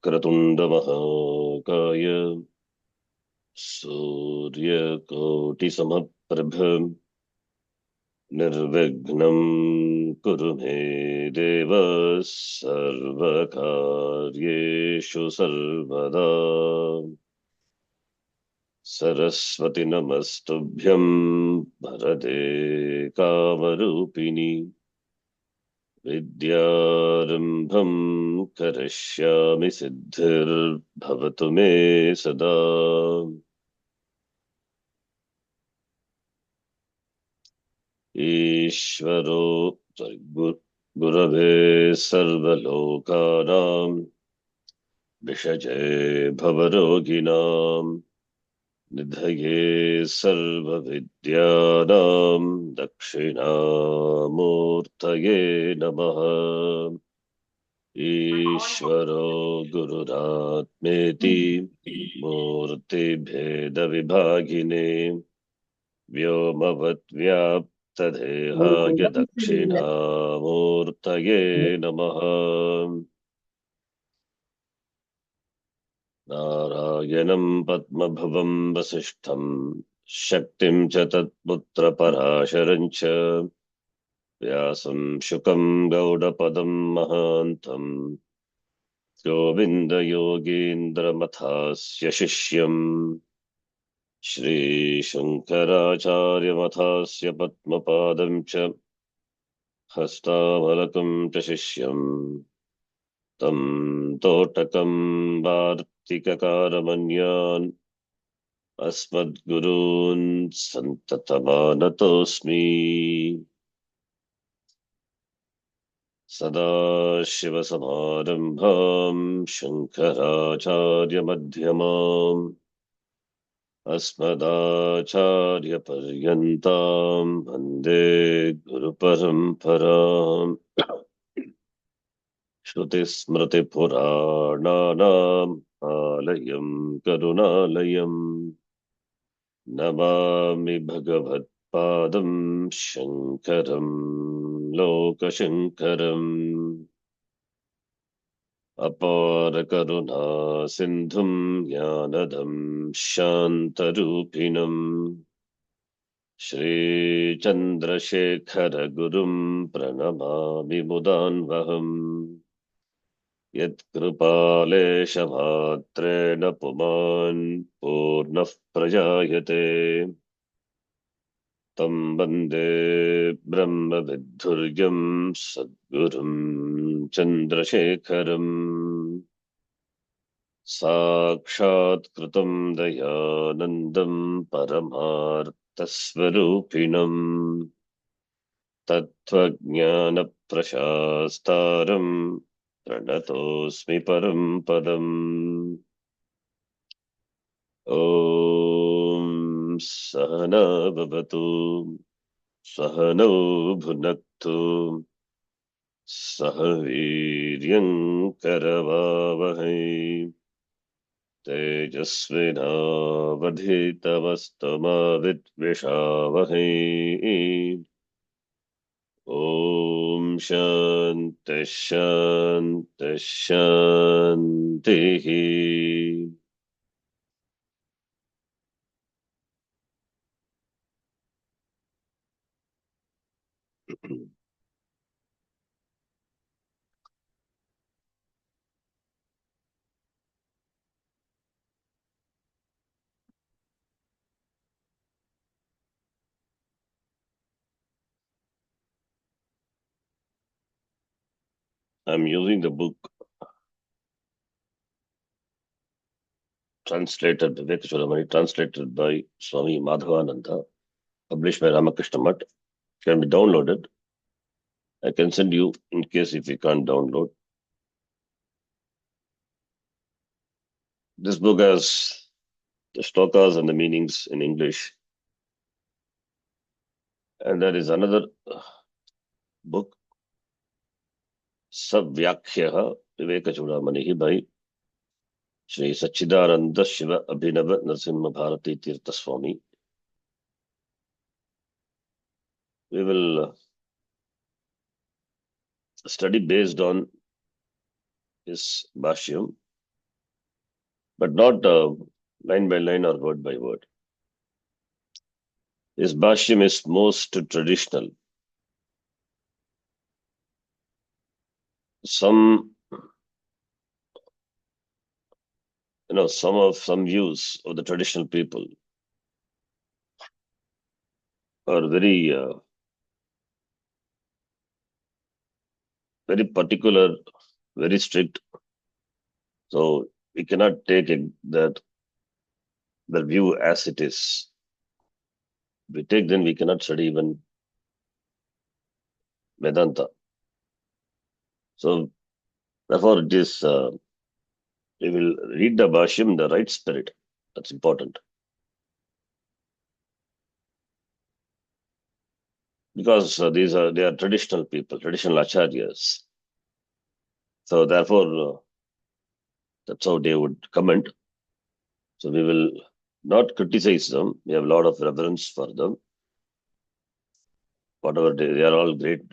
वक्रतुण्डमहाकाय सूर्यकोटिसमप्रभ निर्विघ्नं कुरु मे देव सर्वकार्येषु सर्वदा। सरस्वती नमस्तुभ्यं वरदे कामरूपिणि विद्यारम्भं करिष्यामि सिद्धिर्भवतु मे सदा। ईश्वरो गुरवे सर्वलोकानां विषजे भवरोगिणां निधये सर्वविद्यानां दक्षिणामूर्तये नमः। ईश्वरो गुरुरात्मेति मूर्तिभेदविभागिने व्योमवद्व्याप्तदेहाय दक्षिणामूर्तये नमः। नारायणं पद्मभवं वसिष्ठं शक्तिं च तत्पुत्रपराशरं च व्यासं शुकं गौडपदं महान्तम् गोविन्दयोगीन्द्रमथास्य शिष्यम् श्रीशङ्कराचार्यमथास्य पद्मपादं च हस्तामलकं च शिष्यम् तं तोटकं वार्तिककारमन्यान् अस्मद्गुरून् सन्ततमानतोऽस्मि। सदाशिवसमारम्भां शङ्कराचार्यमध्यमाम् अस्मदाचार्यपर्यन्तां वन्दे गुरुपरम्पराम्। श्रुतिस्मृतिपुराणानाम् आलयं करुणालयम् नमामि भगवत्पादं शङ्करं लोकशङ्करम्। अपारकरुणा सिन्धुं ज्ञानदं शान्तरूपिणम् श्रीचन्द्रशेखरगुरुं प्रणमामि मुदान्वहम्। यत्कृपालेशमात्रेण पुमान् पूर्णः प्रजायते तं वन्दे ब्रह्मविद्धुर्यं सद्गुरुं चन्द्रशेखरम्। साक्षात्कृतं दयानन्दं परमार्थस्वरूपिणम् तत्त्वज्ञानप्रशास्तारं प्रणतोऽस्मि परं पदम्। ॐ सहना भवतु सहनौ भुनक्तु सह वीर्यं करवावहै तेजस्विनावधीतमस्तु मा विद्विषावहै। ॐ शान्ति शान्ति शान्तिः। I'm using the book translated Vivekachudamani, translated by Swami Madhavananda, published by Ramakrishna Mutt. Can be downloaded. I can send you in case if you can't download. This book has the shlokas and the meanings in English. And there is another book, Savyakhyaha Vivekachudamani by Sri Sachidananda Shiva Abhinava Narasimha Bharati Tirtha Swami. We will study based on his Bhashyam. but not line by line or word by word. His Bhashyam is most traditional. Some, some views of the traditional people are very particular, very strict. So we cannot take that the view as it is. If we take, then we cannot study even Vedanta. So therefore, it is we will read the Bhashyam in the right spirit. That's important. Because they are traditional people, traditional acharyas. So therefore, that's how they would comment. So we will not criticize them. We have a lot of reverence for them. Whatever they are all great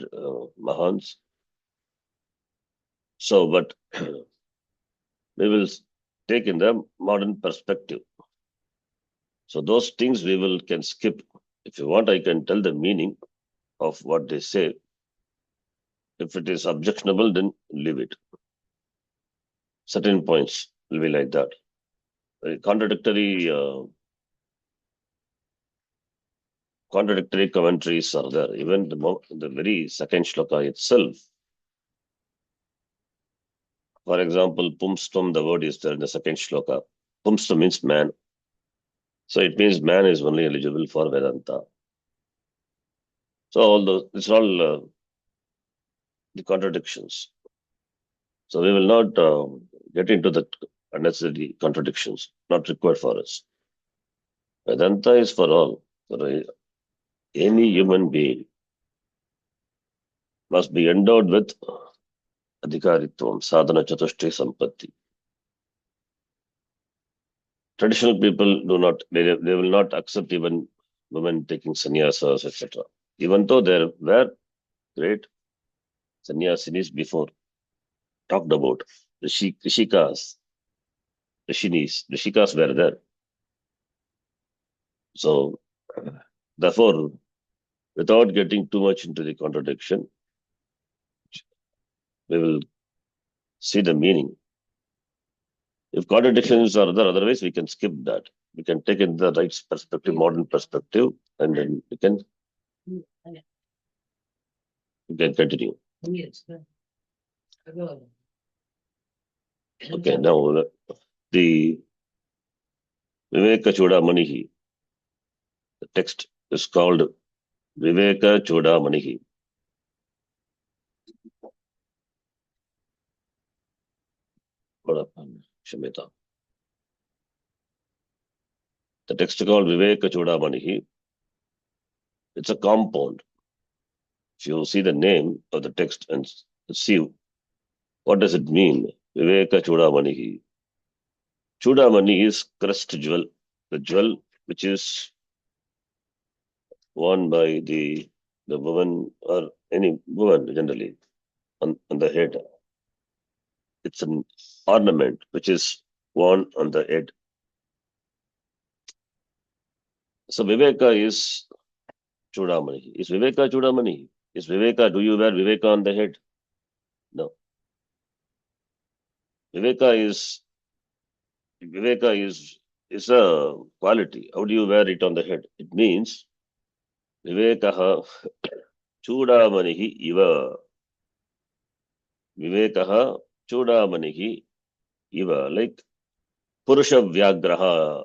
Mahans. So, but we will take in the modern perspective. So those things we can skip. If you want, I can tell the meaning of what they say. If it is objectionable, then leave it. Certain points will be like that. Contradictory commentaries are there. Even the very second shloka itself. For example, pumstvam, the word is there in the second shloka. Pumstvam means man. So it means man is only eligible for Vedanta. So it's all the contradictions. So we will not get into the unnecessary contradictions, not required for us. Vedanta is for all. For any human being must be endowed with adhikaritvam, sadhana chatushti sampatti. Traditional people they will not accept even women taking sannyasas, etc. Even though there were great sannyasinis before, talked about, rishikas, rishikas were there. So, therefore, without getting too much into the contradiction, we will see the meaning. If contradictions are there, otherwise we can skip that. We can take in the right perspective, modern perspective, and then we can continue. Okay, now the Vivekachudamani, the text is called Vivekachudamani. Shamita. The text is called Vivekachudamani. It's a compound. If you see the name of the text and see what does it mean, Vivekachudamani. Chudamani is crest jewel, the jewel which is worn by the woman or any woman generally on the head. It's an ornament which is worn on the head. So Viveka is Chudamani. Is Viveka Chudamani? Is Viveka, do you wear Viveka on the head? No. Viveka is a quality. How do you wear it on the head? It means Vivekaha Chudamanihi iva. Vivekaha Chudamanihi iva. Like Purusha Vyagraha,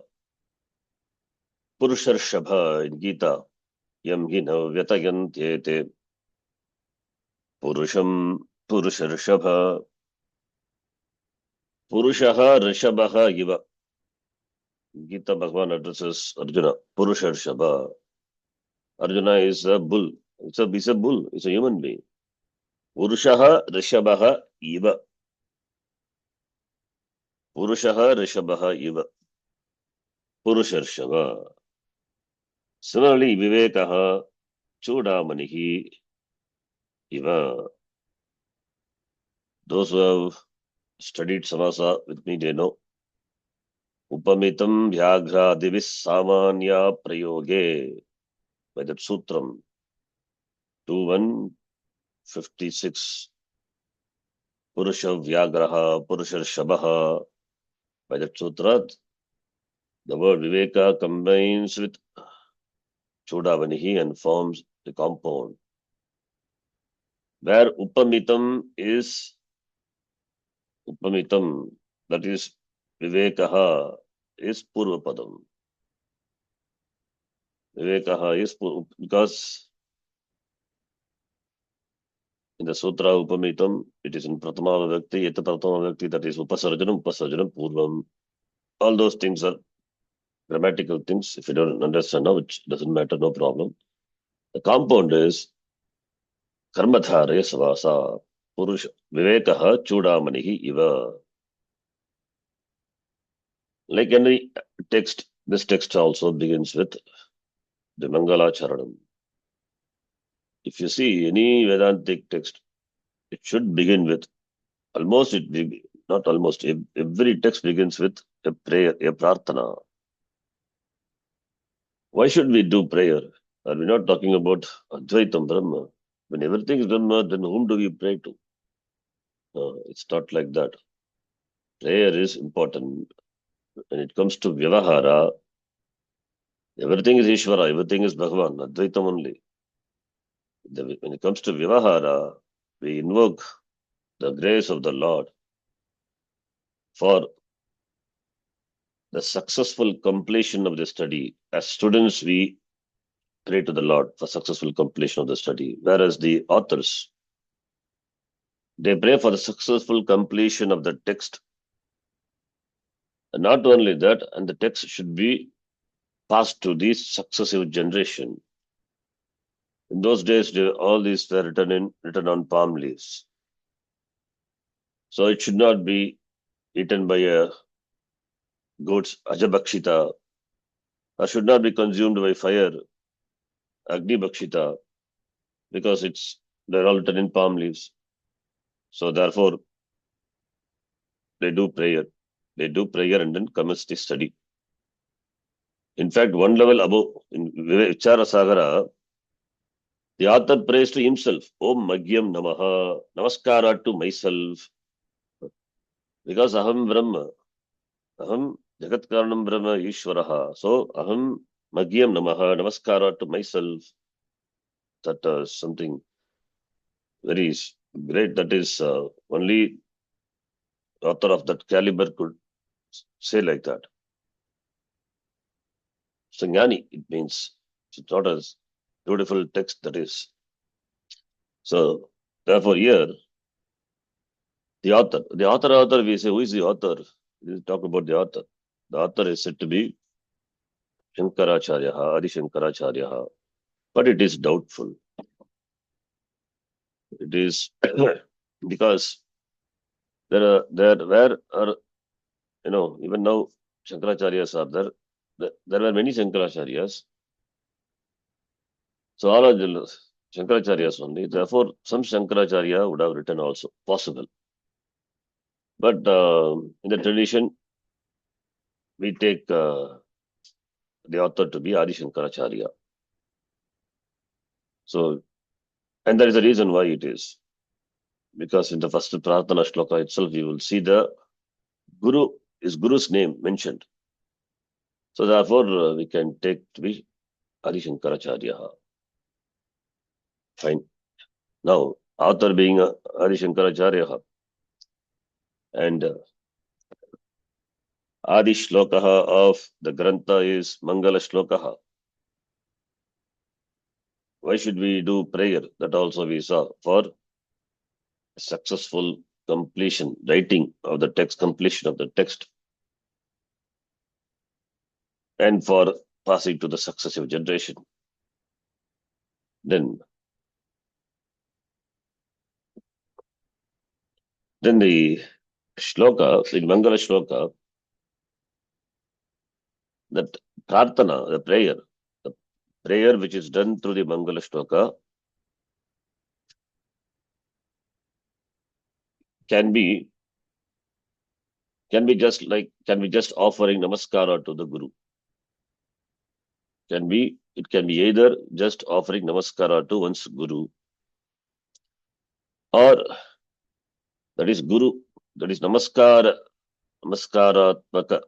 Purusharshabha in Gita. Yam hina vyatayantyete Purusham Purusharshabha. Purushaha Rishabhaha iva. Gita Bhagavan addresses Arjuna. Purusharshabha. Arjuna is a bull. It's a bull. It's a human being. Purushaha Rishabhaha iva. Purushaha Rishabhaha iva. Purusharshava. Similarly, Vivekaha Chudamanihi iva. Those who have studied Samasa with me, they know Upamitam Vyaghra Divis Samanya Prayoge by that Sutram 2156. Purusha Vyagraha, Purusha Shabaha. By that sutra, the word Viveka combines with Chudavanihi and forms the compound. Where Upamitam, that is Vivekaha, is Purvapadam. Vivekaha is because in the Sutra Upamitam, it is in Pratama Vivekti, Yeta Pratama Vivekti, that is Upasarjanam, Purvam. All those things are grammatical things. If you don't understand now, it doesn't matter, no problem. The compound is Karmadhare Savasa, Purusha, Vivekaha Chudamanihi Iva. Like any text, this text also begins with the Mangala Charanam. If you see any Vedantic text, it should begin with not almost, every text begins with a prayer, a prarthana. Why should we do prayer? Are we not talking about Advaitam Brahma? When everything is Brahma, then whom do we pray to? It's not like that. Prayer is important. When it comes to Vyavahara, everything is Ishvara, everything is Bhagavan, Advaitam only. When it comes to Vyavahara, we invoke the grace of the Lord for the successful completion of the study. As students, we pray to the Lord for successful completion of the study, whereas the authors, they pray for the successful completion of the text. And not only that, and the text should be passed to the successive generation. In those days, all these were written on palm leaves. So it should not be eaten by a goat's ajabakshita, or should not be consumed by fire, agni bakshita, because they're all written in palm leaves. So therefore, they do prayer. They do prayer and then commence the study. In fact, one level above, in Vichara Sagara, the author prays to himself, Om Magyam Namaha, Namaskara to myself, because Aham Brahma, Aham Jagat Karanam Brahma Ishwaraha. So Aham Magyam Namaha, Namaskara to myself. That is something very great. That is only author of that caliber could say like that. Sangyani, it means it's not a beautiful text that is. So therefore here, the author, we say, who is the author? We talk about the author. The author is said to be Shankaracharya, Adi Shankaracharya, but it is doubtful. It is because there are even now Shankaracharyas are there. There were many Shankaracharyas. So all are the Shankaracharyas only. Therefore, some Shankaracharya would have written also, possible. But in the tradition, we take the author to be Adi Shankaracharya. So, and there is a reason why it is. Because in the first Prarthana Shloka itself, you will see the Guru's name mentioned. So therefore, we can take to be Adi Shankaracharya. Fine. Now, author being Adi Shankaracharya and Adi Shloka of the Grantha is Mangala Shloka. Why should we do prayer? That also we saw for successful completion, writing of the text, completion of the text, and for passing to the successive generation. Then the shloka, in Mangala Shloka, that prarthana, the prayer which is done through the Mangala Shloka can be Can be just offering namaskara to the Guru. It can be either just offering namaskara to one's Guru, or that is namaskaratmaka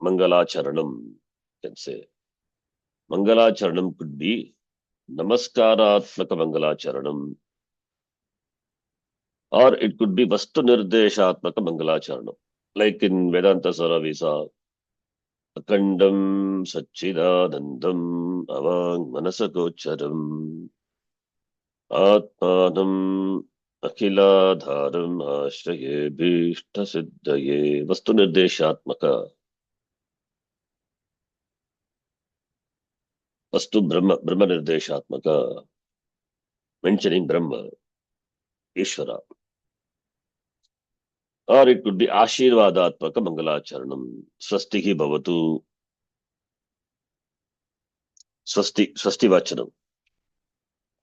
Mangalacharanam, can say. Mangalacharanam could be Namaskaratmaka Mangalacharanam, or it could be Vastu Nirdeshatmaka Mangalacharanam. Like in Vedanta Saravisa, Akandam Satchidanandam Avang Manasagocharam Atmanam Akhiladharam Ashraye Bhishta Siddhaye Vastu Nirdeshatmaka. Vastu Brahma Nirdeshatmaka, mentioning Brahma, Ishvara. Or it could be Ashirvadatmaka Mangalacharanam. Swastihi Bhavatu. Swasti Vachanam.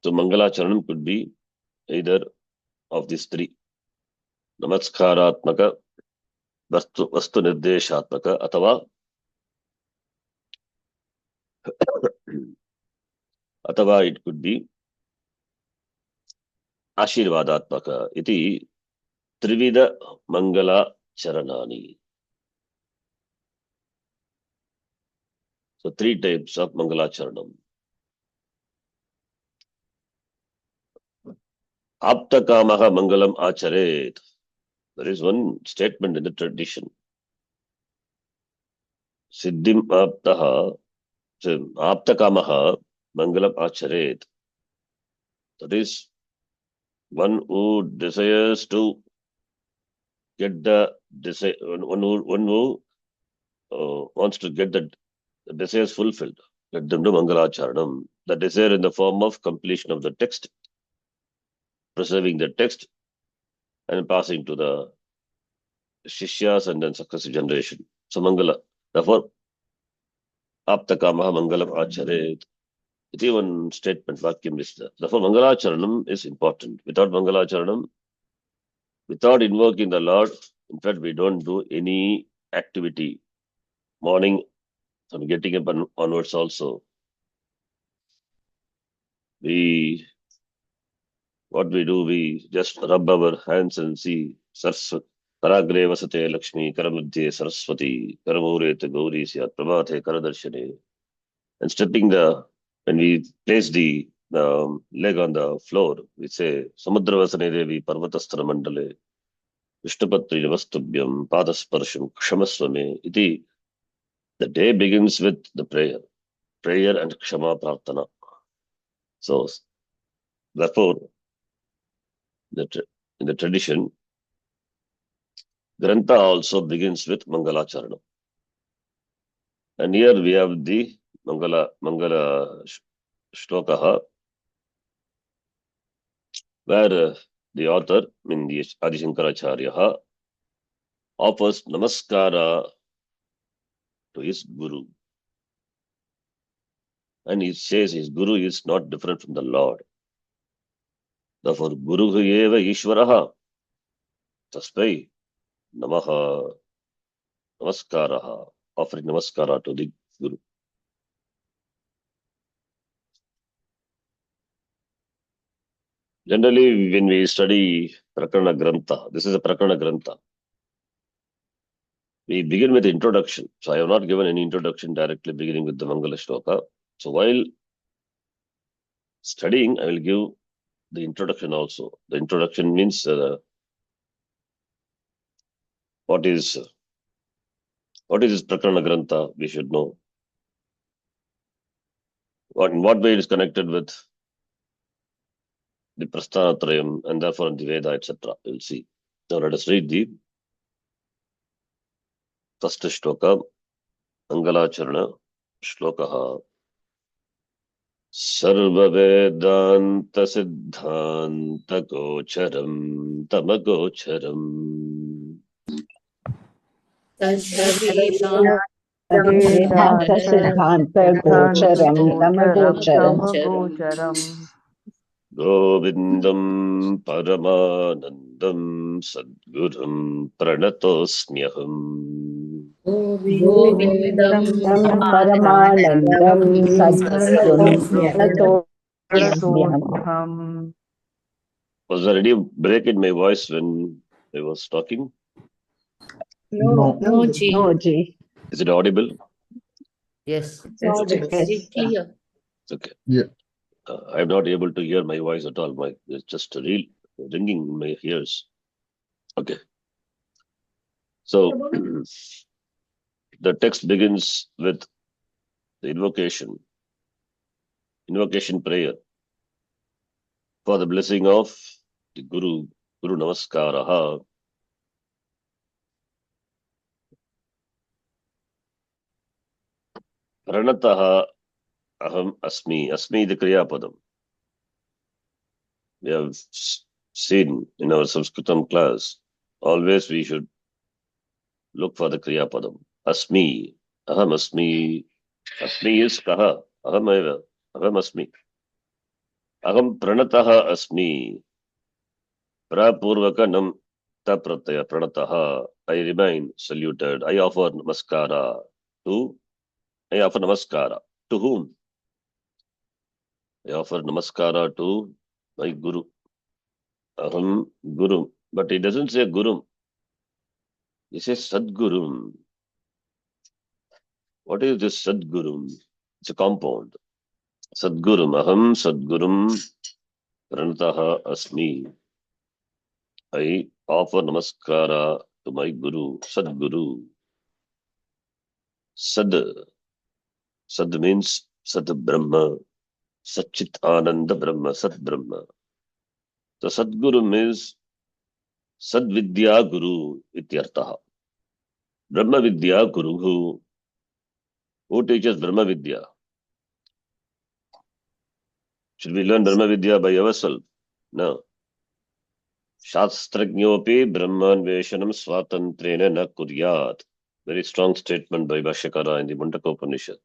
So Mangalacharanam could be either of these three. Namaskaratmaka, Vastu Nirdeshatmaka, Atava it could be Ashirvadatmaka. Iti Trivida Mangala Charanani. So three types of Mangalacharanam. Aptakamaha Mangalam Acharet. There is one statement in the tradition. Siddhim Aptaha, Aptakamaha Mangalam Acharet. That is one who desires to get the desire, one who wants to get the desires fulfilled. Let them do Mangalacharanam. The desire in the form of completion of the text, preserving the text, and passing to the Shishyas and then successive generation. So Mangala. Therefore, Aptakamaha Mangalam Acharet. It is one statement, Vakyam is there. Therefore, Mangalacharanam is important. Without Mangalacharanam, without invoking the Lord, in fact, we don't do any activity. Morning, from getting up onwards also. What we do, we just rub our hands and see Saraswati. Karagre vasate Lakshmi, Karamadhye Saraswati, Karamurete Gauri Syat, Prabhate Karadarshane. And when we place the leg on the floor, we say, Samudravasane Devi Parvatasthana Mandale, Vishnupatri Navastubhyam, Padasparsham, Kshamaswame. Iti. The day begins with the prayer and Kshama Prarthana. So, therefore, in the tradition, Grantha also begins with Mangalacharanam. And here we have the Mangala Shloka, where the author, the Adi Shankaracharya, offers Namaskara to his Guru. And he says his Guru is not different from the Lord. Therefore, Guru eva Ishvaraha, Taspai Namaha Namaskaraha, offering Namaskara to the Guru. Generally, when we study Prakarana Grantha, this is a Prakarana Grantha. We begin with the introduction. So I have not given any introduction directly beginning with the Mangala Shloka. So while studying, I will give the introduction also. The introduction means what is this Prakarana Grantha, we should know. In what way it is connected with the Prasthanatrayam and therefore the Veda, etc. We will see. Now let us read the first shloka, Mangalacharana Shlokaha. Sarvavedanta Siddhanta Gocharam Tamagocharam. Siddhanta Gocharam Tamagocharam. Govindam Paramanandam Sadgurum Pranatosmyaham. Govindam गोविन्दं Paramanandam परमानन्दं Sadgurum सद्गुरुं प्रणतोऽस्म्यहम्। Pranatosmyaham. Was there any break in my voice when I was talking? No, Ji. no, Ji. Is it audible? Yes. Yes, Okay. yes. Clear. Okay. Yeah. I'm not able to hear my voice at all. It's just a real ringing in my ears. Okay. So the text begins with the invocation prayer for the blessing of the Guru Namaskaraha. Pranataha aham asmi. Asmi the Kriya Padam. We have seen in our Sanskritam class, always we should look for the Kriya Padam. Asmi. Aham asmi. Asmi is kaha. Aham eva. Aham asmi. Aham pranataha asmi. Prapurvaka nam ta pratyaya pranataha. I remain saluted. I offer namaskara to I offer namaskara. To whom? I offer namaskara to my Guru. Aham Guru. But it doesn't say Guru. It says Sadguru. What is this Sadguru? It's a compound. Sadgurum. Aham Sadgurum Pranataha Asmi. I offer namaskara to my Guru, Sadguru. Sad. Sad means Sat Brahma. Satchit Ananda Brahma. Sat Brahma. The Sadguru means Sadvidya Guru Ityartaha. Brahma Vidya Guru. Who teaches Brahma Vidya? Should we learn Brahma Vidya by ourselves? No. Shastrajñopi Brahmanveshanam Swatantrena na kuryat. Very strong statement by Bhashyakara in the Mundaka Upanishad.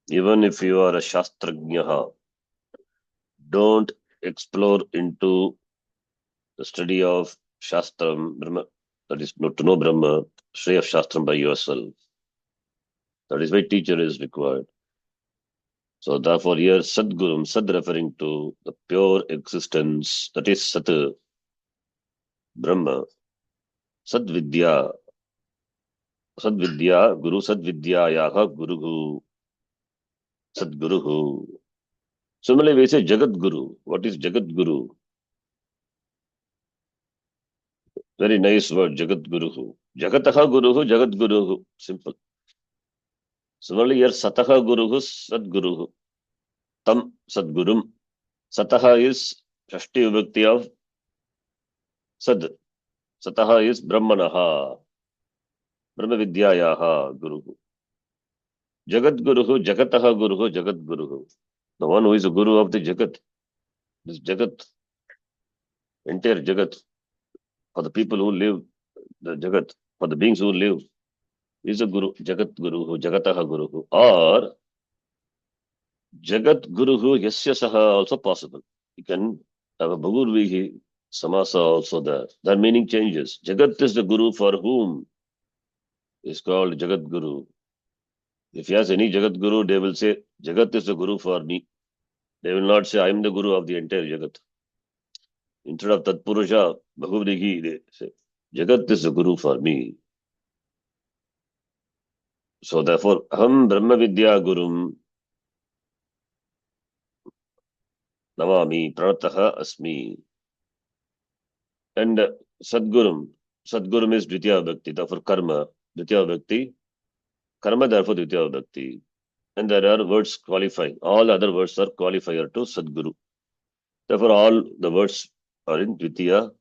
Even if you are a Shastrajñaha, don't explore into the study of Shastram, Brahma, that is not to know Brahma, study of Shastram by yourself. That is why teacher is required. So therefore here Sadgurum, Sad referring to the pure existence, that is Sat, Brahma, Sadvidya, Sadvidya, Guru Sadvidyayaha Guruhu, Sadguruhu. Similarly, we say Jagat Guru. What is Jagat Guru? Very nice word, Jagat Guruhu. Jagataha Guruhu, Jagat Guruhu. Simple. Similarly, here Sataha Guruhu, Sadguruhu. Tam Sadgurum. Sataha is Shashti Vibhakti of Sad. Sataha is Brahmanaha. Brahma Vidyayaha Guruhu. Jagat Guruhu, Jagataha Guruhu, Jagat Guruhu. The one who is the Guru of the Jagat. This Jagat, entire Jagat, for the people who live, the Jagat, for the beings who live, is a Guru, Jagat Guruhu, Jagataha Guruhu. Or Jagat Guruhu Yasya Saha also possible. You can have a Bhagurvihi Samasa also there. That meaning changes. Jagat is the Guru for whom is called Jagat Guru. If he has any Jagat Guru, they will say, Jagat is the Guru for me. They will not say, I am the Guru of the entire Jagat. Instead of Tatpurusha, Bhagavrihi, they say, Jagat is the Guru for me. So therefore, Aham Brahma Vidya Gurum Namami Pranataha Asmi. And Sadgurum. Sadgurum is Dvitiya Bhakti, therefore Karma. Dvitiya Bhakti. Karma, therefore Dvitiya Bhakti. And there are words qualifying. All other words are qualifier to Sadguru. Therefore, all the words are in Dvitiya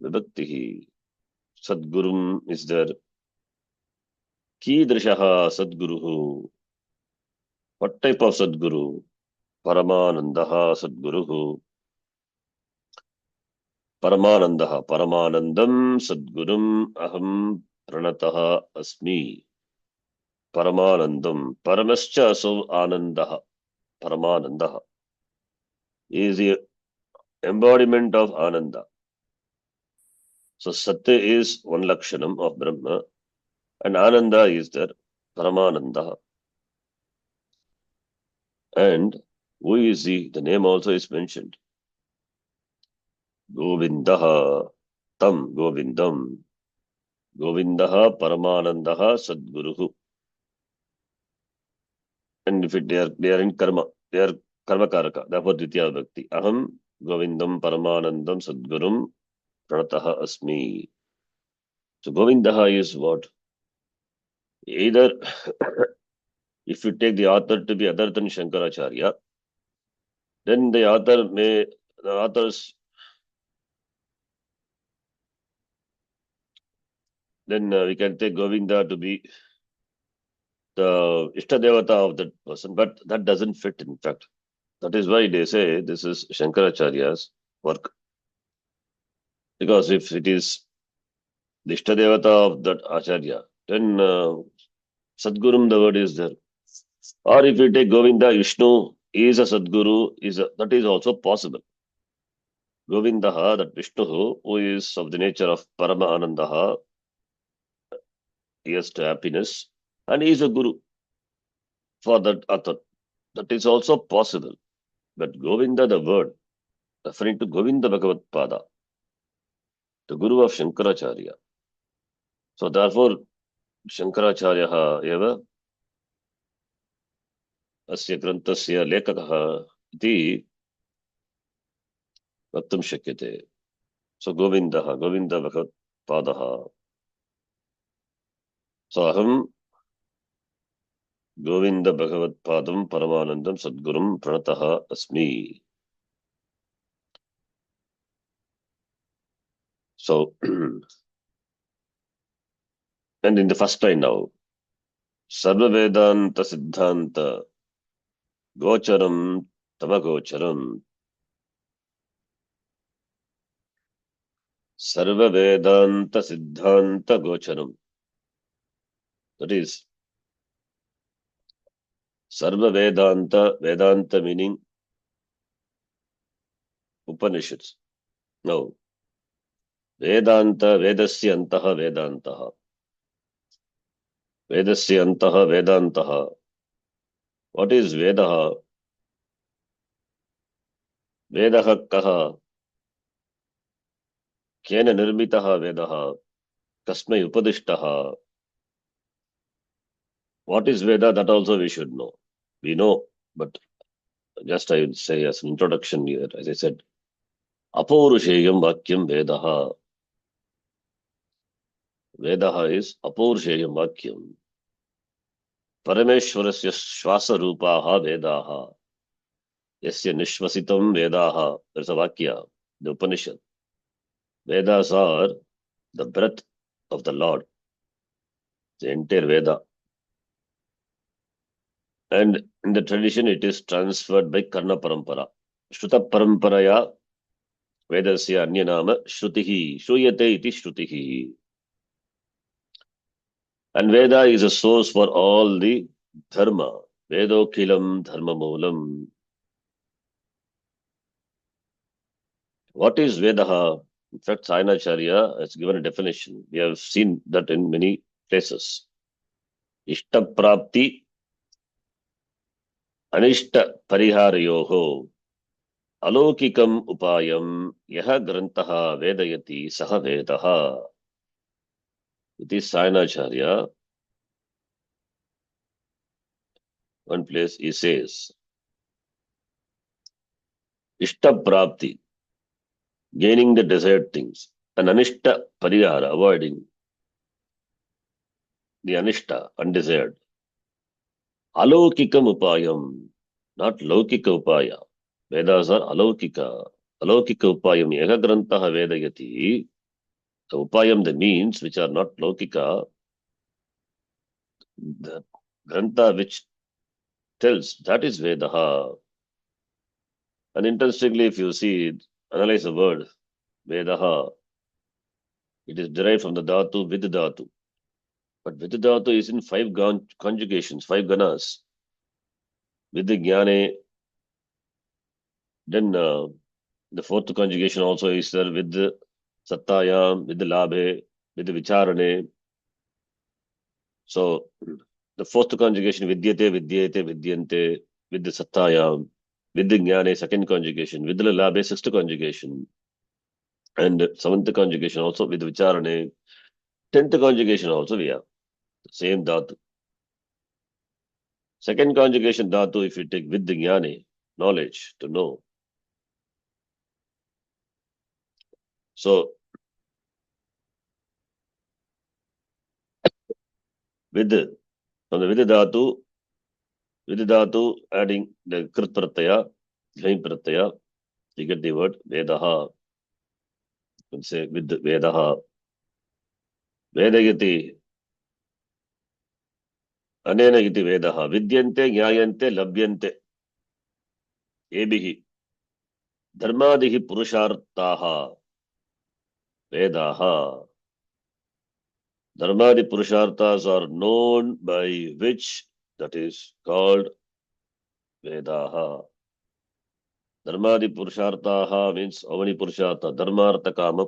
Vibhakti. Sadgurum is there. Kidrishaha Sadguruhu. What type of Sadguru? Paramanandaha Sadguruhu. Paramanandaha. Paramanandam Sadgurum Aham Pranataha Asmi. Paramanandam. Paramascha so Anandaha. Paramanandaha. Is embodiment of Ananda. So Sat is one Lakshanam of Brahma, and Ananda is there, Paramananda. And who is he? The name also is mentioned. Govindaha, Tam Govindam. Govindaha, Paramanandaha, Sadguruhu. And if they are in karma, they are karma karaka. Therefore, Ditya Bhakti. Aham Govindam Paramanandam Sadgurum Pranataha Asmi. So Govindaha is what? Either if you take the author to be other than Shankaracharya, then the authors, then we can take Govinda to be the Ishtadevata of that person, but that doesn't fit in fact. That is why they say this is Shankaracharya's work. Because if it is the Ishtadevata of that Acharya, then Sadgurum, the word is there. Or if you take Govinda, Vishnu is a Sadguru, that is also possible. Govindaha, that Vishnu, who is of the nature of Parama Anandaha, he has to happiness, and he is a Guru for that author. That is also possible. But Govinda, the word, referring to Govinda Bhagavat Pada, the Guru of Shankaracharya. So therefore, Shankaracharya eva अस्य ग्रन्थस्य लेखकः इति वक्तुं शक्यते. सो गोविन्दः गोविन्दभगवत्पादः. सो अहं गोविन्दभगवत्पादं परमानन्दं सद्गुरुं प्रणतः अस्मि. So and in the first line now, Sarva Vedanta Siddhanta Gocharam Tavagocharam. Sarva Vedanta Siddhanta Gocharam. That is Sarva Vedanta meaning Upanishads. No. Vedanta, Vedasya Antaha Vedantaha. Vedasya Antaha Vedantaha. What is Vedaha? Vedaha Kaha. Kena Nirmitaha Vedaha. Kasmai Upadishtaha. What is Veda? That also we should know. We know, but just I would say as an introduction here, as I said, Apaurusheyam Vakyam Vedaha. Vedaha is Apaurusheyam Vakyam. Parameshwarasya Shwasa Rupaha Vedaha. Yasya Nishvasitam Vedaha. There's a Vakya, the Upanishad. Vedas are the breath of the Lord, the entire Veda. And in the tradition, it is transferred by Karna Parampara. Shruta Paramparaya Vedasya Anyanama Shrutihi. Shruyate iti Shrutihi. And Veda is a source for all the Dharma. Vedokilam Dharma Moolam. What is Vedaha? In fact, Sayanacharya has given a definition. We have seen that in many places. Ishta Prapti Anishta Pariharayoho Alokikam Upayam Yaha Grantaha Vedayati Saha Vedaha. It is Sayanacharya. One place he says, Ishta Prapti, gaining the desired things, and Anishta Parihara, avoiding the Anishta, undesired. Alokikam Upayam, not Lokika Upaya. Vedas are Alokika. Alokika Upayam, Yaha Grantaha Vedayati. The Upayam, the means which are not Lokika, the Grantha which tells, that is Vedaha. And interestingly, if you see, analyze the word, Vedaha, it is derived from the Dhatu, Vid Dhatu. But Vid Dhatu is in five conjugations, five ganas. Vid Jnane, then The fourth conjugation also is there with the sattayam, with the labhe, with the vicharane. So the fourth conjugation vidyate, vidyate, vidyante, with the sattayam, with the jnane, second conjugation, with the labhe, sixth conjugation, and seventh conjugation also with vicharane, 10th conjugation also we have the same dhatu. Second conjugation dhatu, if you take with the jnane, knowledge, to know. So with from the with dhatu adding the krit pratyaya, dhain pratyaya, you get the word vedaha. You can say with the vedaha. Vedagati, anena iti vedaha. Vidyante, jnayante, labhyante. Ebihi. Dharmadihi purushartaha. Vedaha. Dharmadi purushartas are known by which that is called Vedaha. Dharmadi purushartaha means how many purusharta? Dharmartha kama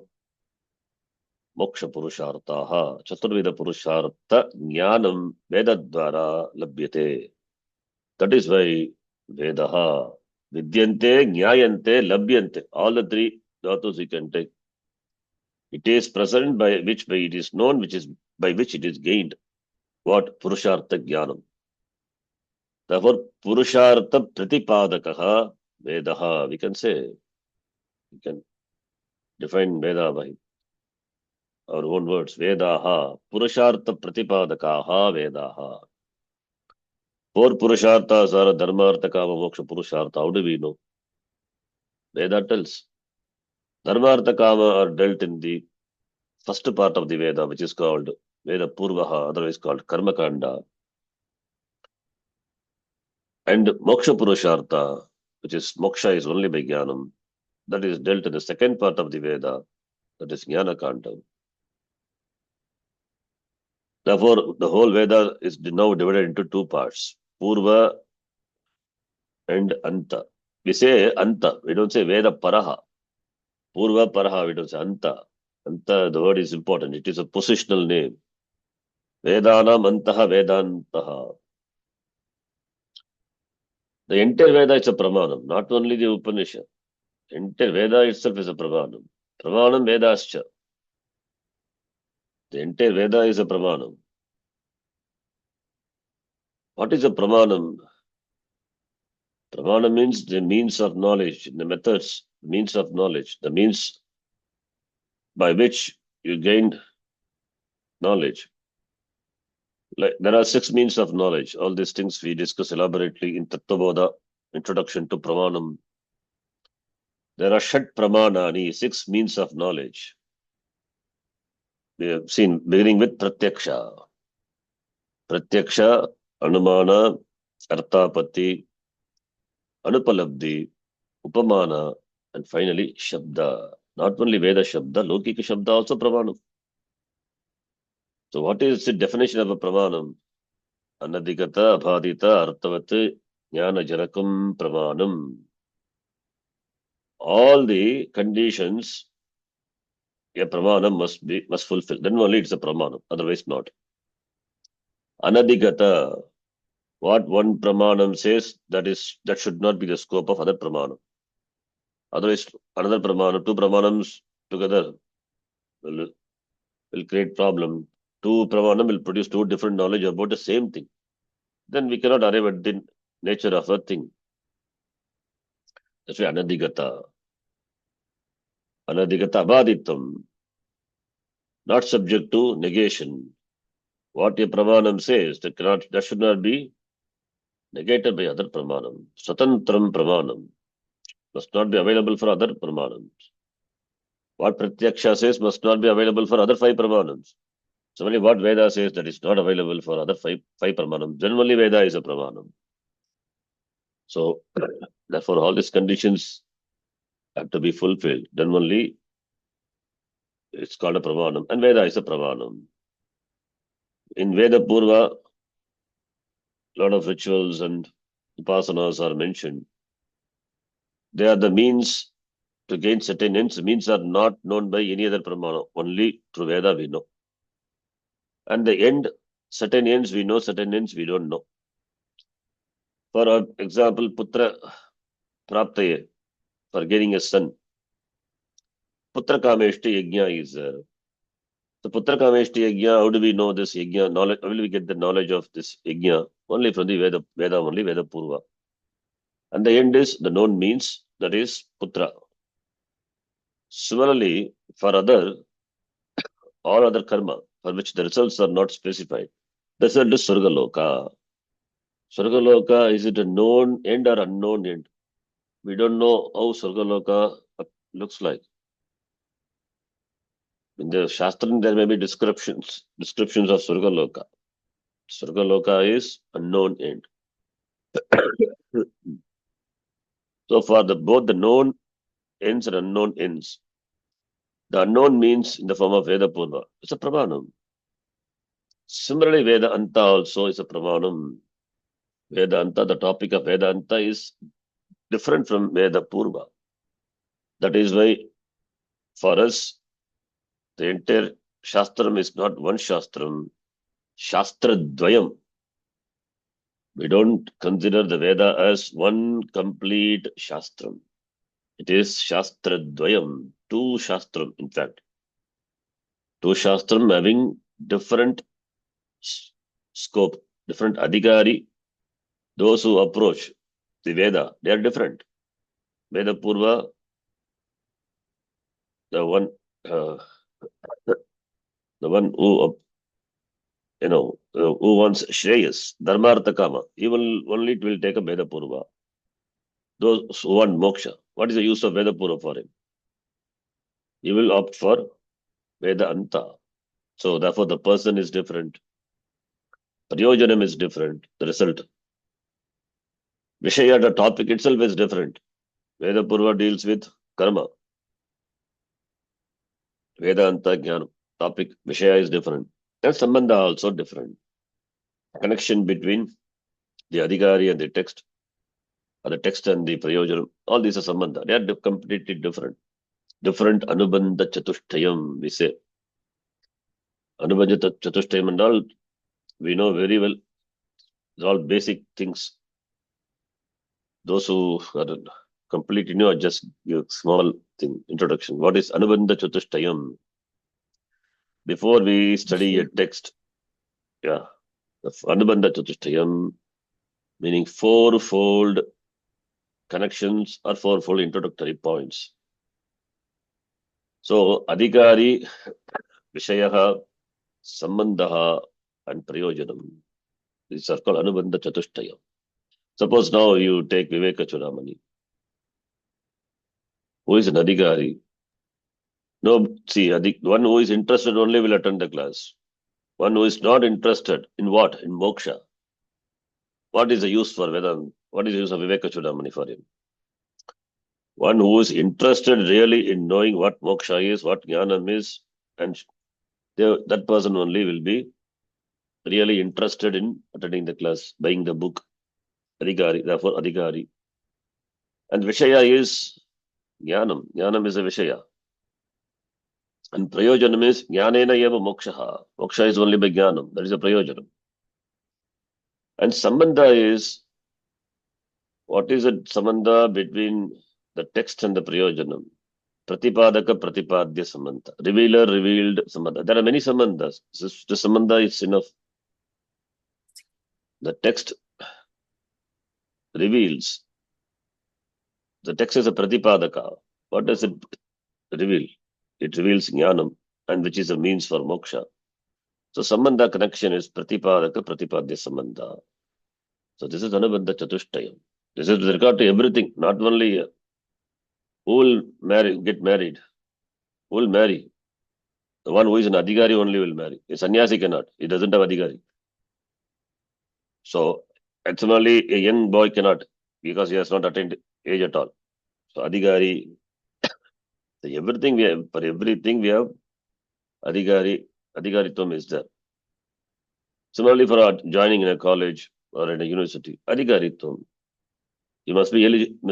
moksha purushartaha. Chaturvida purushartha jnanam vedadvara labhyate. That is why Vedaha. Vidyante, jnayante, labhyante. All the three dhatus you can take. It is present by which by it is known, which is by which it is gained. What? Purushartha jnanam. Therefore, Purushartha Pratipadakaha Vedaha. We can say, we can define Veda by our own words. Vedaha. Purushartha Pratipadakaha Vedaha. Four Purusharthas are Dharma, Artha, Kama, Moksha, Purushartha. How do we know? Veda tells. Dharma, Artha, Kama are dealt in the first part of the Veda, which is called Veda Purvaha, otherwise called Karma Kanda. And Moksha Purushartha, which is Moksha is only by Jnanam, that is dealt in the second part of the Veda, that is Jnana Kanda. Therefore, the whole Veda is now divided into two parts, Purva and Anta. We say Anta, we don't say Veda Paraha. Purva Paraha, we don't say Anta. Anta, the word is important. It is a positional name. Vedanam Antaha Vedantaha. The entire Veda is a Pramanam, not only the Upanishad. The entire Veda itself is a Pramanam. Pramanam Vedascha. The entire Veda is a Pramanam. What is a Pramanam? Pramana means the means of knowledge, the methods, means of knowledge, the means by which you gained knowledge. Like there are 6 means of knowledge. All these things we discuss elaborately in Tattvabodha, Introduction to Pramanam. There are Shat Pramanani, 6 means of knowledge. We have seen beginning with Pratyaksha. Pratyaksha, Anumana, Arthapati, Anupalabdhi, Upamana, and finally Shabda. Not only Veda Shabda, Lokika Shabda also Pramanam. So what is the definition of a Pramanam? Anadhikata, Abhadita, Arthavat, Jnana Jarakam Pramanam. All the conditions a Pramanam must fulfill. Then only it's a Pramanam, otherwise not. Anadhikata, what one Pramanam says, that should not be the scope of other Pramanam. Otherwise, another Pramanam, 2 Pramanams together will create problem. 2 Pramanam will produce 2 different knowledge about the same thing. Then we cannot arrive at the nature of a thing. That's why Anadhigata. Anadhigata Abhaditam. Not subject to negation. What a Pramanam says, that should not be negated by other Pramanam. Swatantram Pramanam. Must not be available for other Pramanams. What Pratyaksha says must not be available for other 5 Pramanams. Similarly, what Veda says that is not available for other 5 Pramanams. Generally, Veda is a Pramanam. So, therefore, all these conditions have to be fulfilled. Then only it's called a Pramanam. And Veda is a Pramanam. In Veda Purva, a lot of rituals and upasanas are mentioned. They are the means to gain certain ends means are not known by any other pramana. Only through Veda we know. And the end, certain ends we know, certain ends we don't know. For example, Putra Praptaye, for getting a son. Putra Kameshti Yajna is so Putra Kameshti Yajna, how do we know this Yajna? Knowledge, how will we get the knowledge of this Yajna? Only from the Veda only, Veda Purva. And the end is the known means, that is Putra. Similarly, for all other karma, for which the results are not specified, the result is Surgaloka. Surgaloka, is it a known end or unknown end? We don't know how Surgaloka looks like. In the Shastram, there may be descriptions of Surgaloka. Surgaloka is unknown end. So for both the known ends and unknown ends, the unknown means in the form of Veda Purva. It's a Pramanam. Similarly, Veda Anta also is a Pramanam. Veda Anta, the topic of Veda Anta is different from Veda Purva. That is why for us, the entire Shastram is not one Shastram, Shastra Dvayam. We don't consider the Veda as one complete Shastram. It is Shastra Dvayam, two Shastram, in fact. Two Shastram having different scope, different Adhikari. Those who approach the Veda, they are different. Veda Purva, the one who who wants Shreyas, Dharmartha Kama, he will only take a Veda Purva. Those who want moksha, what is the use of Veda Purva for him? He will opt for Veda Anta. So therefore the person is different. Prayojanam is different, the result. Vishaya, the topic itself is different. Veda Purva deals with karma. Vedanta Jnana, topic, Vishaya is different. And Sambandha also different. Connection between the Adhikari and the text, or the text and the Prayojanam, all these are Sambandha. They are completely different. Different Anubandha Chatushtayam, we say. Anubandha Chatushtayam and all, we know very well. They're all basic things. Those who are completely new, just give a small thing, introduction. What is Anubandha Chatushtayam? Before we study a text, the Anubandha Chatushtayam, meaning fourfold connections or fourfold introductory points. So, Adhikari, Vishayaha, Sambandha, and Prayojanam. These are called Anubandha Chatushtayam. Suppose now you take Vivekachudamani. Who is an Adhikari? No, see, one who is interested only will attend the class. One who is not interested in what? In moksha. What is the use for Vedanta? What is the use of Vivekachudamani for him? One who is interested really in knowing what moksha is, what jnanam is, and that person only will be really interested in attending the class, buying the book. Adhikari, therefore Adhikari. And Vishaya is jnanam. Jnanam is a Vishaya. And Prayojanam is Jnanena Eva Moksha. Moksha is only by Jnanam. That is a Prayojanam. And Sambandha is, what is the Sambandha between the text and the Prayojanam? Pratipadaka Pratipadya Sambandha. Revealer, revealed Sambandha. There are many Sambandhas. The Sambandha is enough. The text reveals. The text is a Pratipadaka. What does it reveal? It reveals Jnanam, and which is a means for moksha. So Sambandha connection is Pratipadaka Pratipadya Sambandha. So this is Anubandha Chatushtayam. This is with regard to everything, not only who will get married, who will marry. The one who is an Adhikari only will marry. A sannyasi cannot. He doesn't have Adhikari. So actually a young boy cannot, because he has not attained age at all. So Adhikari, for everything we have Adhikari, Adhikaritam is there. Similarly, for joining in a college or in a university, Adhikaritam, you must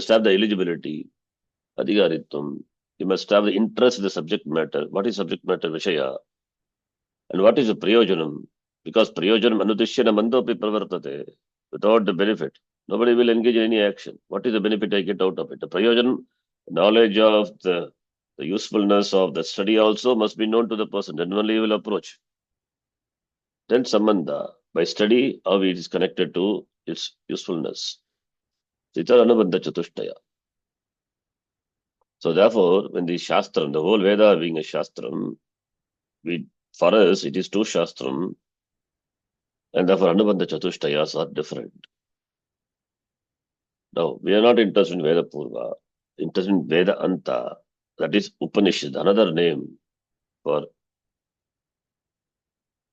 have the eligibility. Adhikaritvam. You must have the interest in the subject matter. What is subject matter? Vishaya. And what is the prayojanam? Because prayojanam anudishyana mandopi pravartate. Without the benefit, nobody will engage in any action. What is the benefit I get out of it? The prayojanam, knowledge of the usefulness of the study also must be known to the person. Then only he will approach. Then sambandha. By study, how it is connected to its usefulness. Sita anubandha chatushtaya. So therefore, when the Shastram, the whole Veda being a Shastram, for us it is two Shastram, and therefore Anubandha Chatushtayas are different. Now, we are not interested in Veda Purva, interested in Veda Anta, that is Upanishad, another name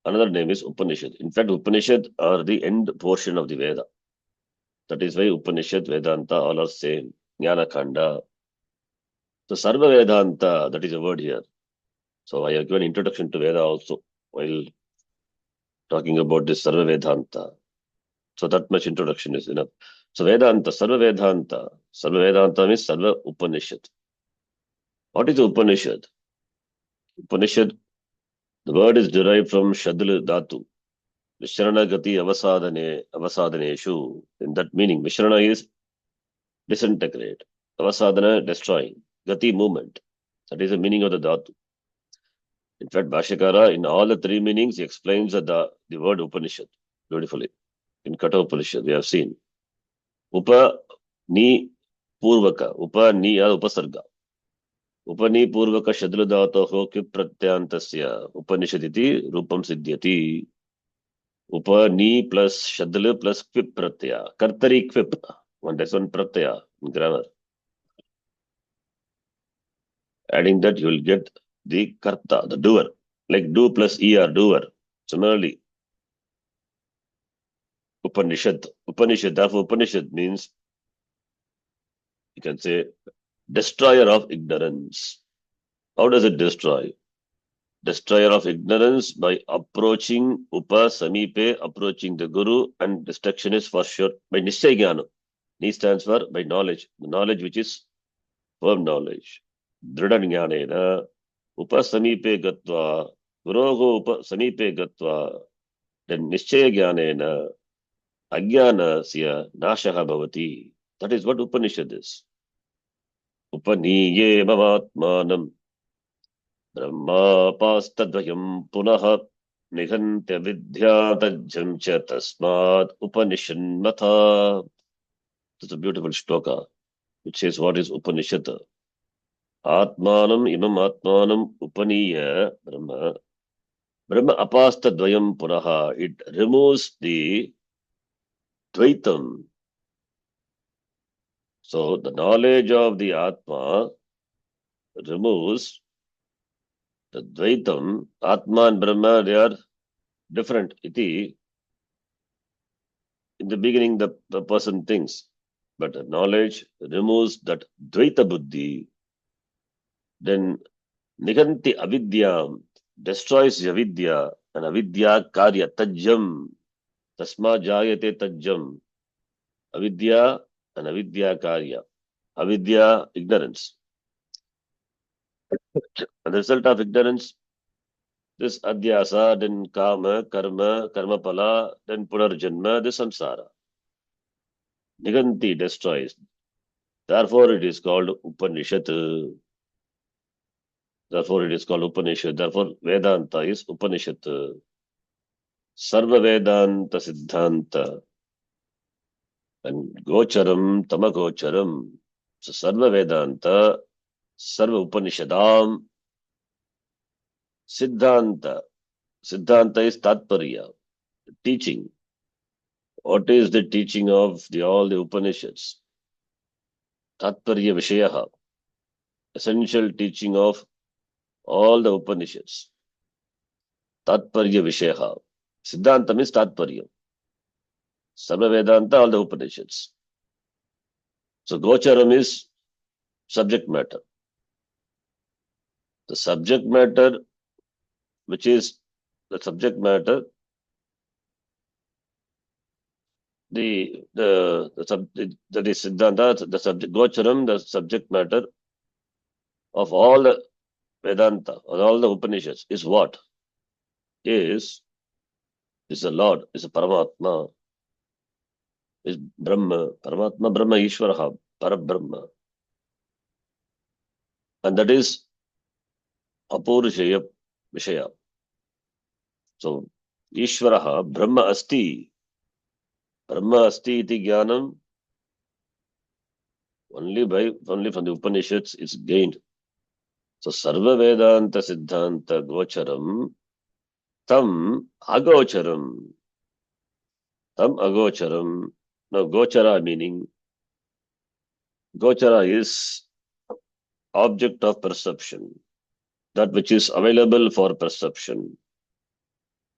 is Upanishad. In fact, Upanishad are the end portion of the Veda. That is why Upanishad, Vedanta, all are same. Jnana Khanda. So Sarva Vedanta, that is a word here. So I have given introduction to Veda also while talking about this Sarva Vedanta. So that much introduction is enough. So Vedanta, Sarva Vedanta. Sarva Vedanta means Sarva Upanishad. What is Upanishad? Upanishad, the word is derived from Shadl Dhatu. Vishrana Gati Avasadaneshu. In that meaning, Vishrana is disintegrate. Avasadana, destroying. Gati, movement. That is the meaning of the Dhatu. In fact, Bhashyakara, in all the three meanings, he explains the word Upanishad beautifully. In Kata Upanishad, we have seen. Upa, Ni, Purvaka. Upa, Ni, or Upasarga. उपनी पूर्वक शद्ल धातोः क्विप् प्रत्ययान्तस्य उपनिषदिति रूपं सिद्ध्यति उपनी plus शद्ल plus क्विप् प्रत्यय कर्तरी क्विप् one pratyaya in grammar. Adding that, you will get the karta, the doer, like do plus er, doer. Similarly, Upanishad, therefore Upanishad means, you can say, destroyer of ignorance. How does it destroy? Destroyer of ignorance by approaching Samipe, approaching the Guru, and destruction is for sure by Nishchay Jnana. Ni stands for by knowledge, the knowledge which is firm knowledge. Dhrida Jnanena, Samipe Gatva, Guroho Samipe Gatva, then Nishchay Jnanena, Ajnana Sya Nashaha Bhavati. That is what Upanishad is. Upaniye Bhavatmanam. ब्रह्मापास्तद्वयं पुनः निघन्त्य विद्यातज्जं च तस्मात् उपनिषन्मथा. It's a beautiful shloka which says what is Upanishad. Atmanam imam atmanam upaniya brahma. Brahma apastadvayam punaha. It removes the dvaitam. So the knowledge of the Atma removes the Dvaitam. Atma and Brahma, they are different. Iti. In the beginning, the person thinks, but the knowledge removes that Dvaita Buddhi. Then Niganti Avidya destroys Avidya, and Avidya Karya Tajjam. Tasma Jayate Tajjam. Avidya and Avidya Karya. Avidya, ignorance. And the result of ignorance, this adhyasa, then kama, karma pala, then punarjanma, this samsara. Niganti destroys. Therefore, it is called Upanishad. Therefore, Vedanta is Upanishad. Sarva Vedanta Siddhanta and Gocharam Tamagocharam. So, Sarva Vedanta, Sarva Upanishadam, Siddhanta. Siddhanta is Tatparya, teaching. What is the teaching of all the Upanishads? Tatparya Vishayaha, essential teaching of all the Upanishads. Tatparya Vishayaha. Siddhanta means Tatparya. Sarva Vedanta, all the Upanishads. So Gocharam is subject matter. The subject matter, which is the subject matter, that is Siddhanta, the subject Gocharam, the subject matter of all the Vedanta, or all the Upanishads, is what? Is the Lord, is a Paramatma, is Brahma, Paramatma, Brahma, Ishvaraha, Parabrahma. And that is Apurishaya Vishaya. So, Ishvaraha, Brahma Asti, Brahma Asti iti Jnanam, only from the Upanishads is gained. So, Sarva Vedanta Siddhanta Gocharam, Tam Agocharam, Tam Agocharam. Now, Gochara meaning, Gochara is object of perception, that which is available for perception.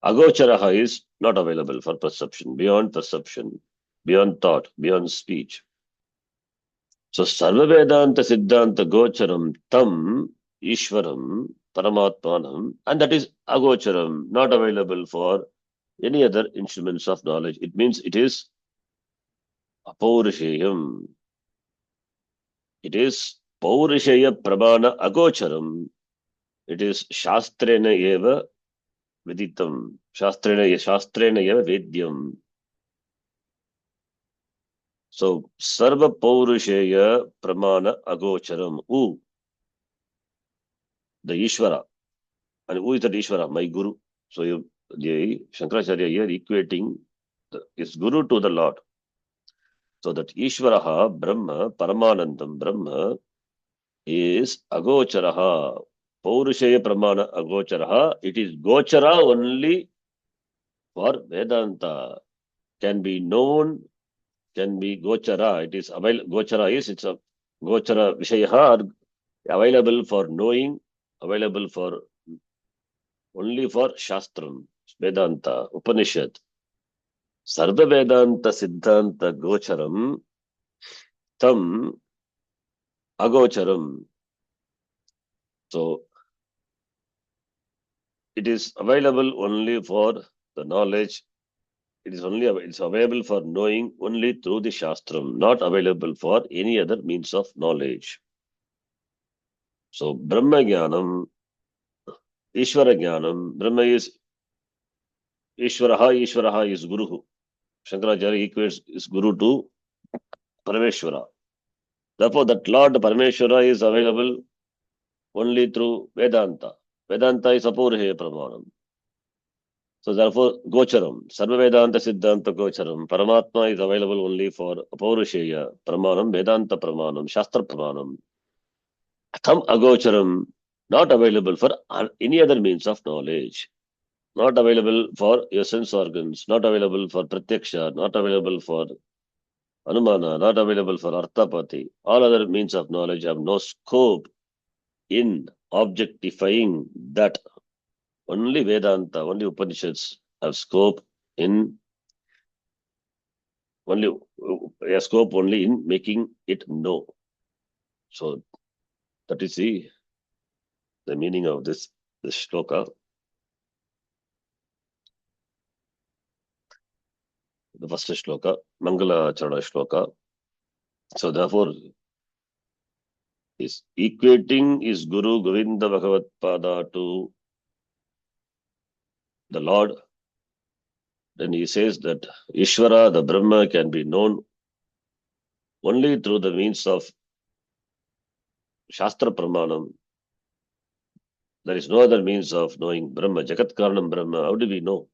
Agocharaha is not available for perception, beyond thought, beyond speech. So Sarva Vedanta Siddhanta Gocharam Tam Ishwaram Paramatmanam, and that is Agocharam, not available for any other instruments of knowledge. It means it is Apaurishayam. It is Paurishaya Pramana Agocharam. It is Shastrena Eva Viditam. Shastrena Eva Vedyam. So, Sarva Paurusheya Pramana Agocharam. Who? The Ishvara. And who is that Ishvara? My Guru. So, the Shankaracharya here equating his Guru to the Lord. So, that Ishvaraha, Brahma, Paramanandam, Brahma, is Agocharaha. Paurusheya Pramana Agocharaha. It is Gochara only for Vedanta. Can be known, can be Gochara. It is available. Gochara is, it's a Gochara Vishayaha, available for knowing, available for only for Shastram, Vedanta, Upanishad. Sarva Vedanta Siddhanta Gocharam Tam Agocharam. So it is available only for the knowledge. It's available for knowing only through the Shastram, not available for any other means of knowledge. So Brahma Jnanam, Ishvara Jnanam, Brahma is Ishvaraha is Guru. Shankaracharya equates is Guru to Parameshwara. Therefore, that Lord Parameshwara is available only through Vedanta. Vedanta is Apurheya Pramanam. So therefore, Gocharam, Sarva Vedanta Siddhanta Gocharam, Paramatma is available only for Apurusheya Pramanam, Vedanta Pramanam, Shastra Pramanam. Tam Agocharam, not available for any other means of knowledge. Not available for your sense organs, not available for Pratyaksha, not available for Anumana, not available for Arthapati. All other means of knowledge have no scope in objectifying that. Only Vedanta, only Upanishads have scope in only in making it know. So that is the meaning of this shloka. The first shloka, Mangala Shloka. So therefore, is equating his Guru Govinda Bhagavat Pada to the Lord. Then he says that Ishvara, the Brahma, can be known only through the means of Shastra Pramanam. There is no other means of knowing Brahma. Jagat Karanam Brahma. How do we know?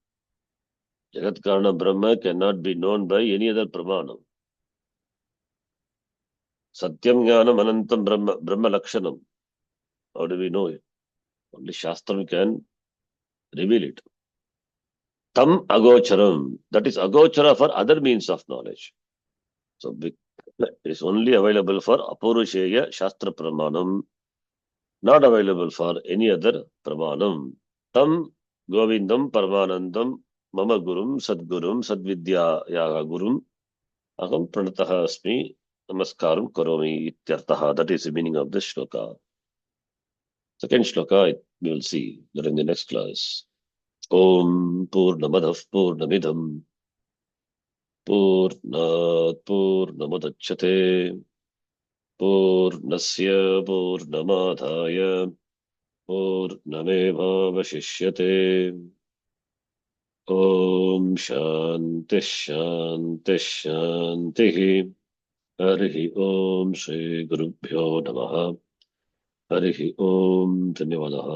Jagat Karanam Brahma cannot be known by any other Pramanam. Satyam Jnanam Anantam Brahma Lakshanam. How do we know it? Only Shastram can reveal it. Tam Agocharam. That is Agochara for other means of knowledge. So it is only available for Apurusheya Shastra Pramanam, not available for any other Pramanam. Tam Govindam Paramanandam Mama Gurum Sadgurum Sadvidya Yaga Gurum Aham Pranataha Asmi Namaskaram Karomi Ityartaha. That is the meaning of this shloka. Second shloka we will see during the next class. Om Purnamadav Purnamidam Purnat Purnamudachyate पूर्णस्य पूर्णमादाय पूर्णमेवावशिष्यते। ॐ शान्तिः शान्तिः शान्तिः। हरिः ॐ श्रीगुरुभ्यो नमः। हरिः ॐ धन्यवादः।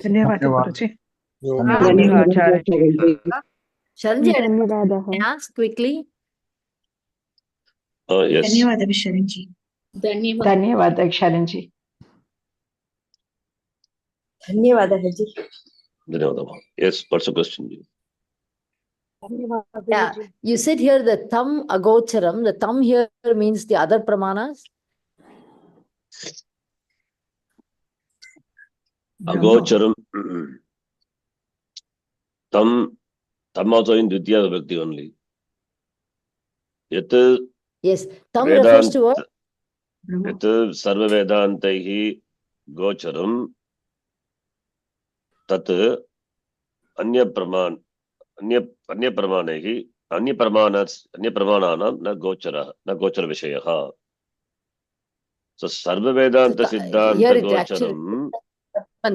धन्यवाद गुरुजी धन्यवाद। धन्यवाद आचार्य जी Sharanji, धन्यवादः। ask quickly. Yes. धन्यवादः शरणजी। धन्यवाद शरण जी धन्यवादः जी। धन्यवादः. Yes, what's the question? धन्यवाद Yeah, Guruji. you said here the tam agocharam. The tam here means the other pramanas. Agocharam. Tam also in Dvitiya Vibhakti only. Yat Yes, tam refers to what? Yat sarva vedantaihi gocharam tat anya pramanaihi anya pramananam na gochara vishayah. So sarva vedanta So, siddhanta here it actually gocharam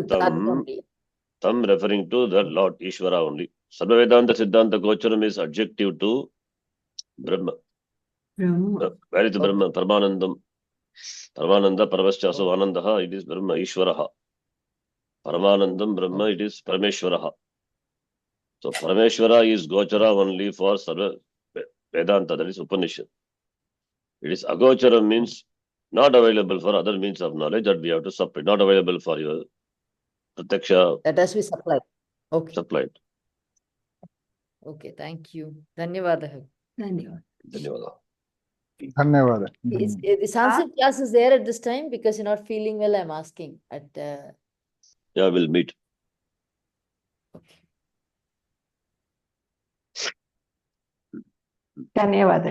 tam only. tam referring to the Lord Ishvara only. Sarva vedanta siddhanta gocharam is adjective to Brahma. Where is Brahma? Paramanandam. Paramananda, Paravaschaso, Anandaha, it is Brahma, Ishvaraha. Paramanandam, Brahma, it is Parameshwaraha. So Parameshwara is Gochara only for Sarva Vedanta, that is Upanishad. It is Agochara means not available for other means of knowledge that we have to supply, not available for your Prataksha That has to be supplied. Okay. supplied. Okay, thank you. Dhanyavadah. धन्यवाद। Dhanyavada. धन्यवाद। The Sanskrit class is there at this time because you're not feeling well. I'm asking. Yeah, we'll meet. Okay. धन्यवाद